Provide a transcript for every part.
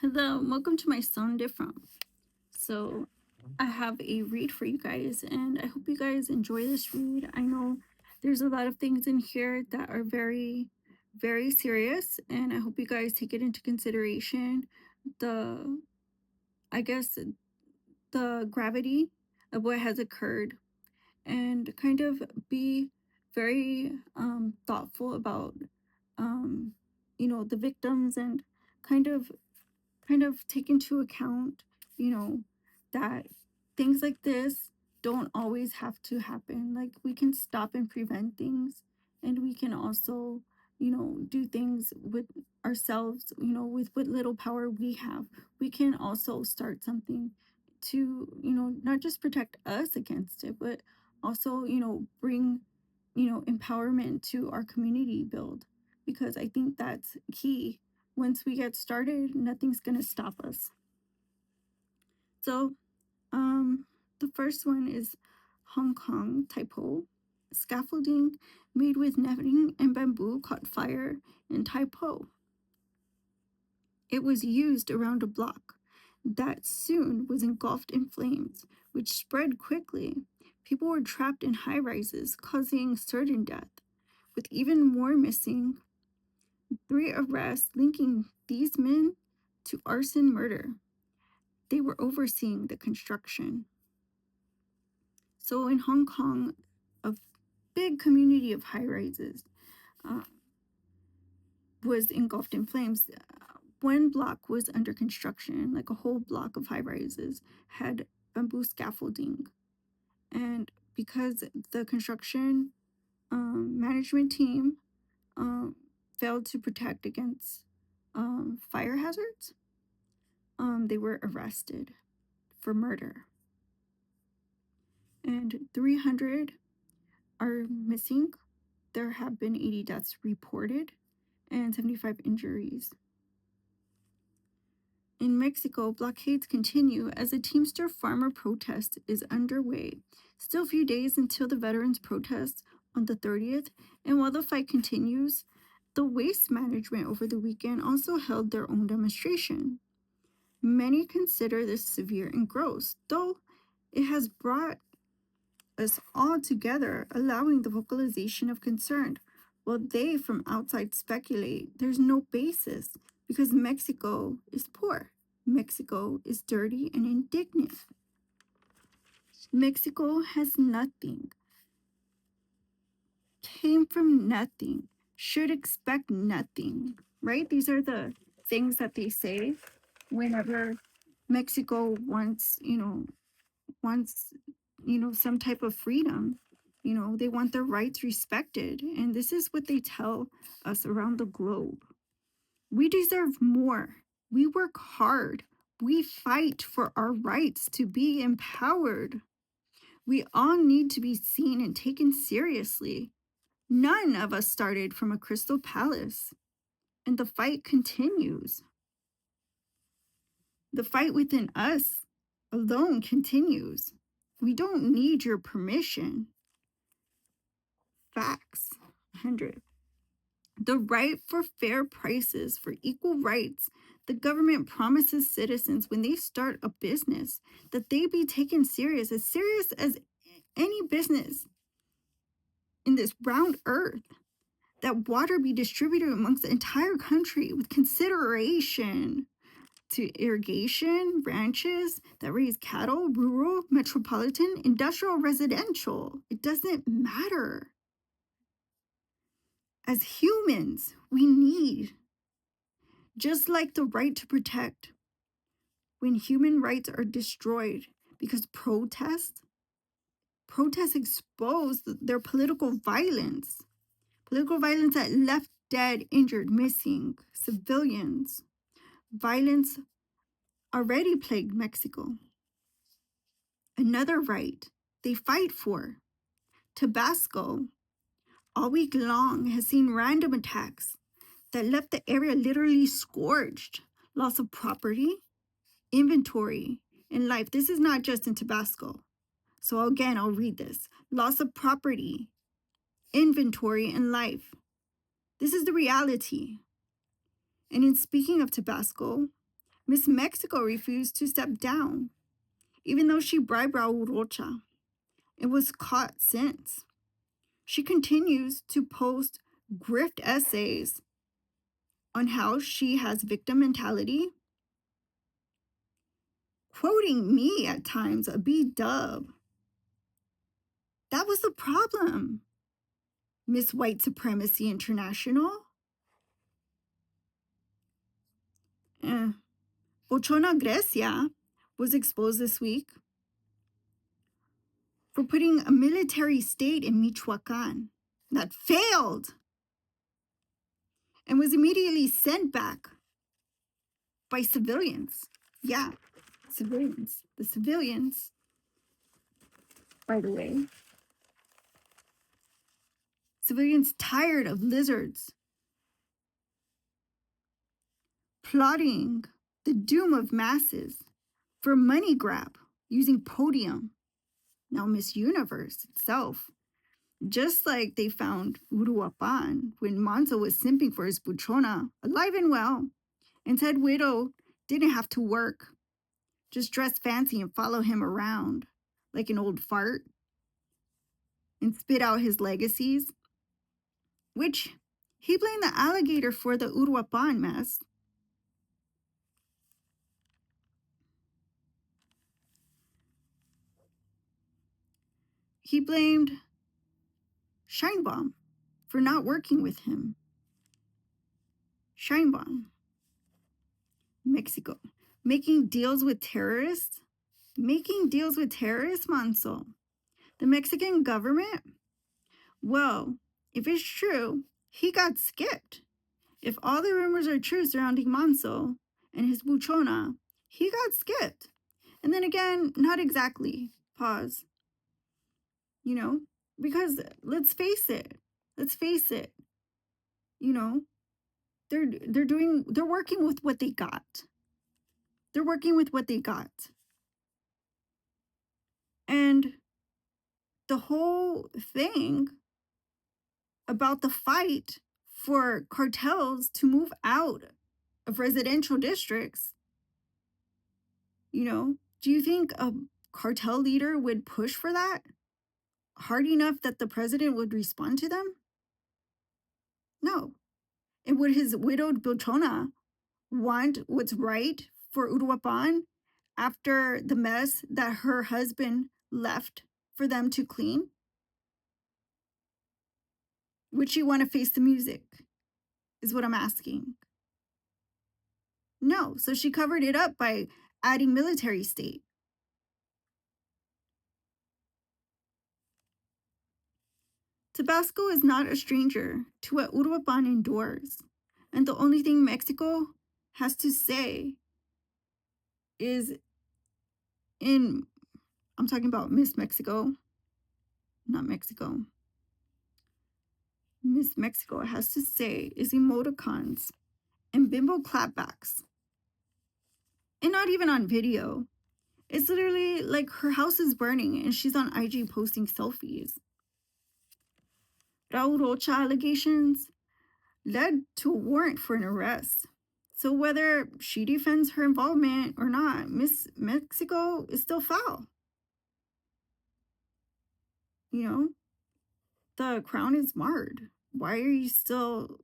Hello, welcome to my Sound Different. So, I have a read for you guys, and I hope you guys enjoy this read. I know there's a lot of things in here that are very, very serious, and I hope you guys take it into consideration. The, I guess, the gravity of what has occurred, and kind of be very thoughtful about, um, the victims, and kind of take into account, you know, that things like this don't always have to happen. Like, we can stop and prevent things, and we can also, do things with ourselves, with what little power we have. We can also start something to, not just protect us against it, but also, bring, empowerment to our community build, because I think that's key. Once we get started, nothing's gonna stop us. So, um, the first one is Hong Kong typo. Scaffolding made with netting and bamboo caught fire in Taipo. It was used around a block that soon was engulfed in flames, which spread quickly. People were trapped in high rises, causing certain death, with even more missing. 3 arrests linking these men to arson murder. They were overseeing the construction. So in Hong Kong, a big community of high rises uh, was engulfed in flames. One block was under construction, like a whole block of high rises had bamboo scaffolding. And because the construction management team failed to protect against fire hazards, they were arrested for murder. And 300 are missing. There have been 80 deaths reported and 75 injuries. In Mexico, blockades continue as a Teamster farmer protest is underway. Still a few days until the veterans' protest on the 30th, and while the fight continues, the waste management over the weekend also held their own demonstration. Many consider this severe and gross, though it has brought us all together, allowing the vocalization of concern. While they from outside speculate, there's no basis because Mexico is poor. Mexico is dirty and indignant. Mexico has nothing, came from nothing, should expect nothing, right? These are the things that they say whenever Mexico wants some type of freedom. They want their rights respected, and this is what they tell us around the globe. We deserve more. We work hard. We fight for our rights to be empowered. We all need to be seen and taken seriously. None of us started from a crystal palace, and the fight continues. The fight within us alone continues. We don't need your permission. Facts. 100. The right for fair prices, for equal rights. The government promises citizens when they start a business that they be taken serious as any business in this round earth. That water be distributed amongst the entire country with consideration to irrigation, ranches that raise cattle, rural, metropolitan, industrial, residential. It doesn't matter. As humans, we need, just like the right to protect, when human rights are destroyed because protests expose their political violence that left dead, injured, missing civilians. Violence already plagued Mexico. Another right they fight for, Tabasco, all week long has seen random attacks that left the area literally scorched. Loss of property, inventory, and life. This is not just in Tabasco. So again, I'll read this. Loss of property, inventory, and life. This is the reality. And in speaking of Tabasco, Miss Mexico refused to step down, even though she bribed Raul Rocha and was caught since. She continues to post grift essays on how she has victim mentality, quoting me at times, a B-dub. That was the problem, Miss White Supremacy International. Buchona Grecia was exposed this week for putting a military state in Michoacan that failed and was immediately sent back by civilians. Yeah, civilians. The civilians, by the way, civilians tired of lizards plotting the doom of masses for money grab using Podium, now Miss Universe itself. Just like they found Uruapan when Monzo was simping for his buchona, alive and well, and said Widow didn't have to work, just dress fancy and follow him around like an old fart and spit out his legacies, which he blamed the alligator for the Uruapan mess. He blamed Scheinbaum for not working with him. Scheinbaum, Mexico, making deals with terrorists? Making deals with terrorists, Manso? The Mexican government? Well, if it's true, he got skipped. If all the rumors are true surrounding Manso and his buchona, he got skipped. And then again, not exactly. Pause. You know, because let's face it. You know, they're working with what they got. They're working with what they got. And the whole thing about the fight for cartels to move out of residential districts, you know, do you think a cartel leader would push for that hard enough that the president would respond to them? No. And would his widowed Buchona want what's right for Uruapan after the mess that her husband left for them to clean? Would she want to face the music? Is what I'm asking. No. So she covered it up by adding military state. Tabasco is not a stranger to what Uruapan endures. And the only thing Mexico has to say is I'm talking about Miss Mexico, not Mexico. Miss Mexico has to say is emoticons and bimbo clapbacks. And not even on video. It's literally like her house is burning and she's on IG posting selfies. Raul Rocha allegations led to a warrant for an arrest. So whether she defends her involvement or not, Miss Mexico is still foul. You know, the crown is marred. Why are you still,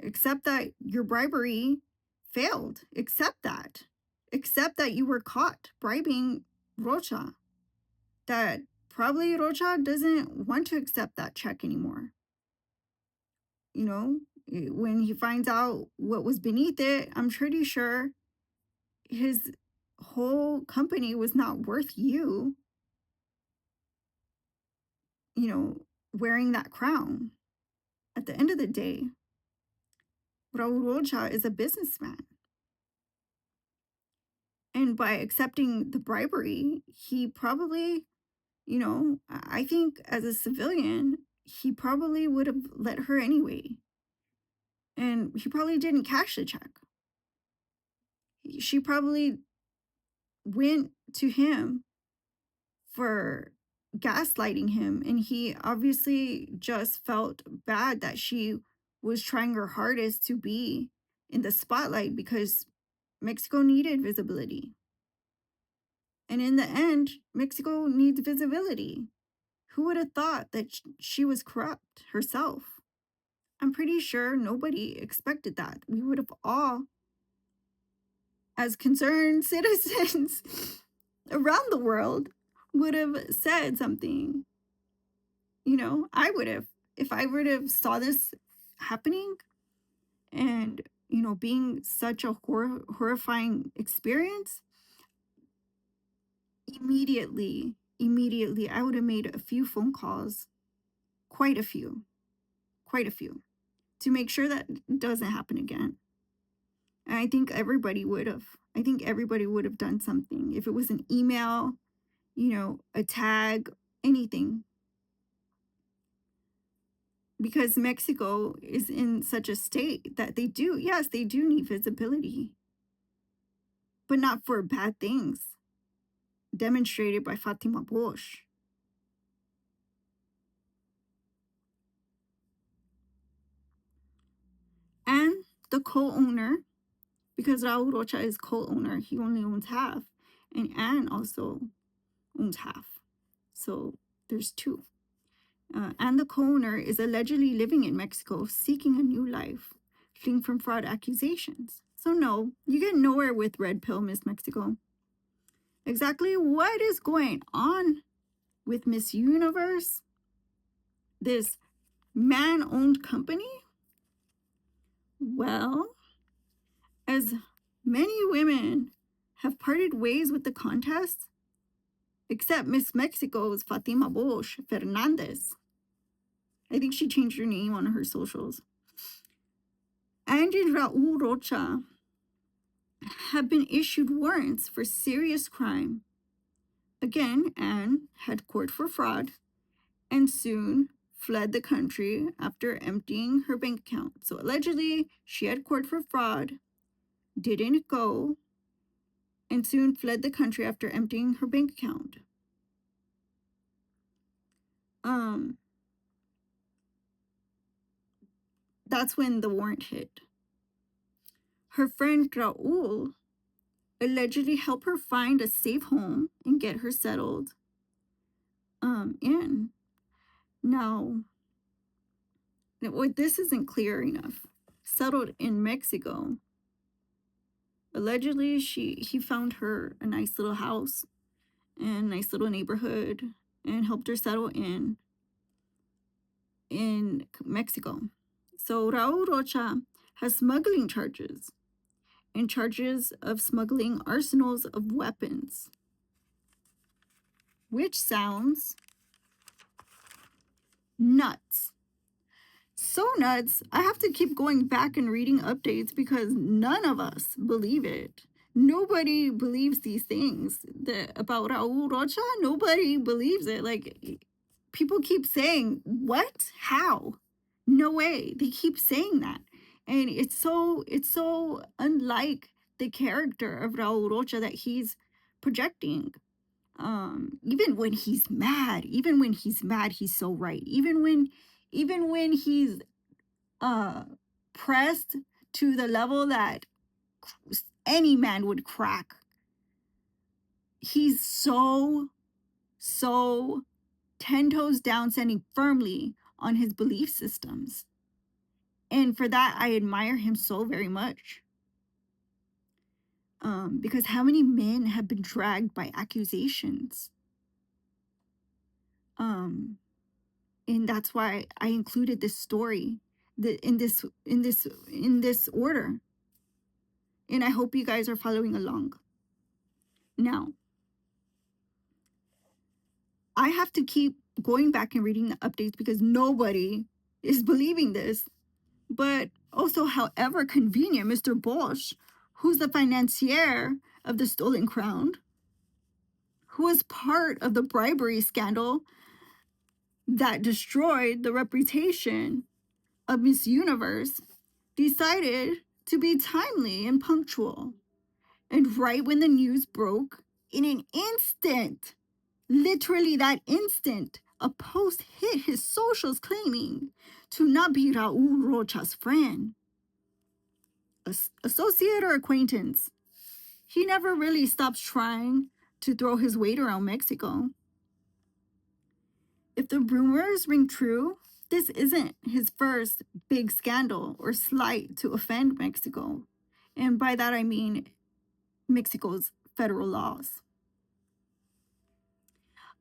accept that your bribery failed. Accept that. Accept that you were caught bribing Rocha. That probably Rocha doesn't want to accept that check anymore. You know, when he finds out what was beneath it, I'm pretty sure his whole company was not worth you, wearing that crown. At the end of the day, Raul Rocha is a businessman. And by accepting the bribery, he probably, I think as a civilian, he probably would have let her anyway. And he probably didn't cash the check. She probably went to him for gaslighting him. And he obviously just felt bad that she was trying her hardest to be in the spotlight because Mexico needed visibility. And in the end, Mexico needs visibility. Who would have thought that she was corrupt herself? I'm pretty sure nobody expected that. We would have all, as concerned citizens around the world, would have said something. You know, I would have. If I would have saw this happening and, you know, being such a horrifying experience, immediately, I would have made a few phone calls, quite a few, to make sure that doesn't happen again. And I think everybody would have. I think everybody would have done something. If it was an email, you know, a tag, anything. Because Mexico is in such a state that they do, yes, they do need visibility, but not for bad things demonstrated by Fatima Bosch. And the co-owner, because Raul Rocha is co-owner, he only owns half, and Anne also owns half. So there's two. And the co-owner is allegedly living in Mexico, seeking a new life, fleeing from fraud accusations. So no, you get nowhere with Red Pill, Miss Mexico. Exactly what is going on with Miss Universe, this man-owned company? Well, as many women have parted ways with the contest, except Miss Mexico's Fatima Bosch Fernandez. I think she changed her name on her socials. And Raul Rocha have been issued warrants for serious crime. Again, Anne had court for fraud and soon fled the country after emptying her bank account. So allegedly, she had court for fraud, didn't go, and soon fled the country after emptying her bank account. That's when the warrant hit. Her friend Raul allegedly helped her find a safe home and get her settled in. Now, this isn't clear enough. Settled in Mexico. Allegedly, he found her a nice little house and a nice little neighborhood and helped her settle in Mexico. So Raul Rocha has smuggling charges and charges of smuggling arsenals of weapons, which sounds nuts. So nuts, I have to keep going back and reading updates because none of us believe it. Nobody believes these things about Raul Rocha. Nobody believes it. Like, people keep saying, what? How? No way. They keep saying that. And it's so unlike the character of Raul Rocha that he's projecting. Even when he's mad, he's so right. Even when he's pressed to the level that any man would crack, he's so 10 toes down, standing firmly on his belief systems. And for that, I admire him so very much. Because how many men have been dragged by accusations? And that's why I included this story in this order. And I hope you guys are following along. Now, I have to keep going back and reading the updates because nobody is believing this. But also, however convenient, Mr. Bosch, who's the financier of the stolen crown, who was part of the bribery scandal that destroyed the reputation of Miss Universe, decided to be timely and punctual. And right when the news broke, in an instant, literally that instant, a post hit his socials claiming to not be Raul Rocha's friend. associate or acquaintance. He never really stops trying to throw his weight around Mexico. If the rumors ring true, this isn't his first big scandal or slight to offend Mexico. And by that I mean Mexico's federal laws.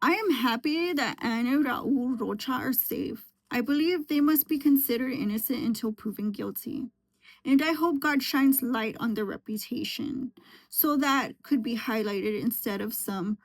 I am happy that Ana and Raul Rocha are safe. I believe they must be considered innocent until proven guilty. And I hope God shines light on their reputation so that could be highlighted instead of some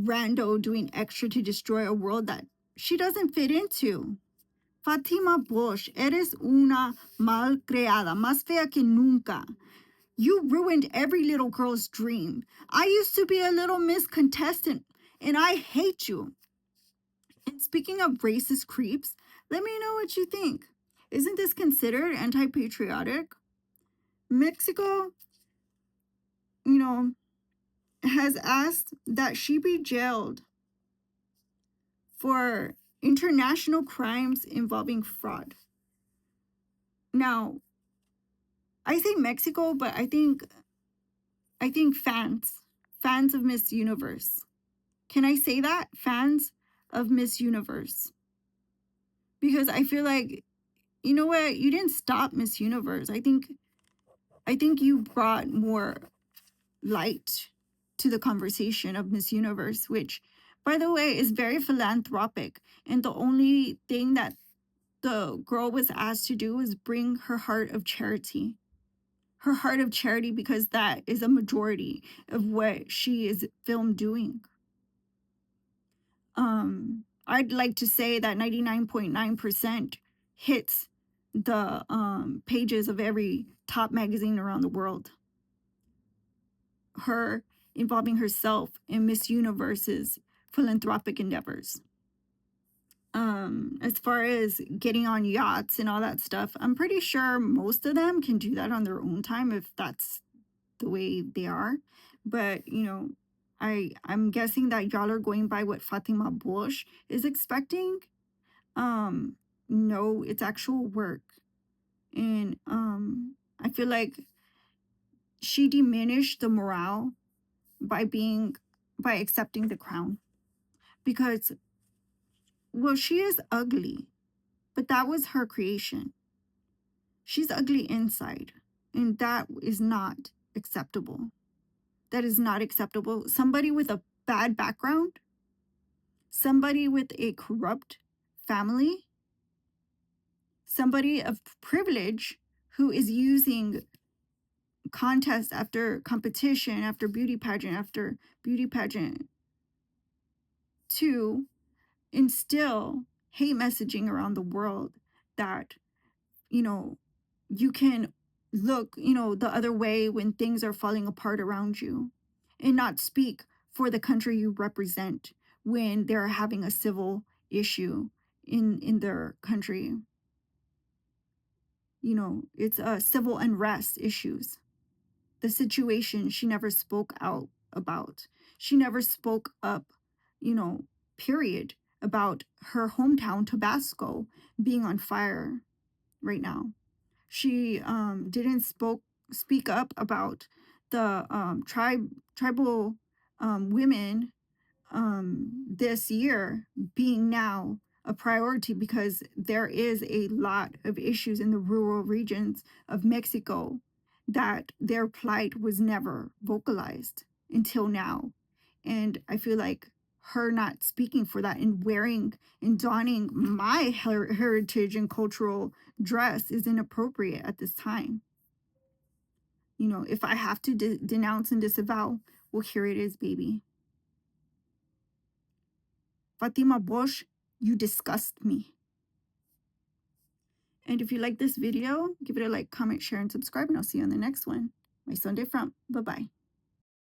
rando doing extra to destroy a world that she doesn't fit into. Fatima Bush, eres una mal creada, más fea que nunca. You ruined every little girl's dream. I used to be a little Miss Contestant, and I hate you. And speaking of racist creeps, let me know what you think. Isn't this considered anti-patriotic? Mexico, has asked that she be jailed for international crimes involving fraud. Now, I say Mexico, but I think fans of Miss Universe. Can I say that? Fans of Miss Universe. Because I feel like, you know what? You didn't stop Miss Universe. I think you brought more light to the conversation of Miss Universe, which, by the way, is very philanthropic. And the only thing that the girl was asked to do was bring her heart of charity. Her heart of charity, because that is a majority of what she is filmed doing. I'd like to say that 99.9% hits the pages of every top magazine around the world. Her involving herself in Miss Universe's philanthropic endeavors. As far as getting on yachts and all that stuff, I'm pretty sure most of them can do that on their own time if that's the way they are. But, I'm guessing that y'all are going by what Fatima Bush is expecting. No, it's actual work. And I feel like she diminished the morale by accepting the crown. Because, well, she is ugly, but that was her creation. She's ugly inside, and that is not acceptable. That is not acceptable. Somebody with a bad background, somebody with a corrupt family, somebody of privilege who is using contest after competition, after beauty pageant to instill hate messaging around the world that, you can look, the other way when things are falling apart around you and not speak for the country you represent when they're having a civil issue in their country. It's civil unrest issues. The situation she never spoke out about. She never spoke up, period, about her hometown, Tabasco, being on fire right now. She didn't speak up about the tribal women this year being now a priority, because there is a lot of issues in the rural regions of Mexico that their plight was never vocalized until now. And I feel like her not speaking for that and wearing and donning my heritage and cultural dress is inappropriate at this time. If I have to denounce and disavow, well, here it is, baby. Fatima Bush, you disgust me. And if you like this video, give it a like, comment, share, and subscribe, and I'll see you on the next one. My Sunday Front. Bye-bye.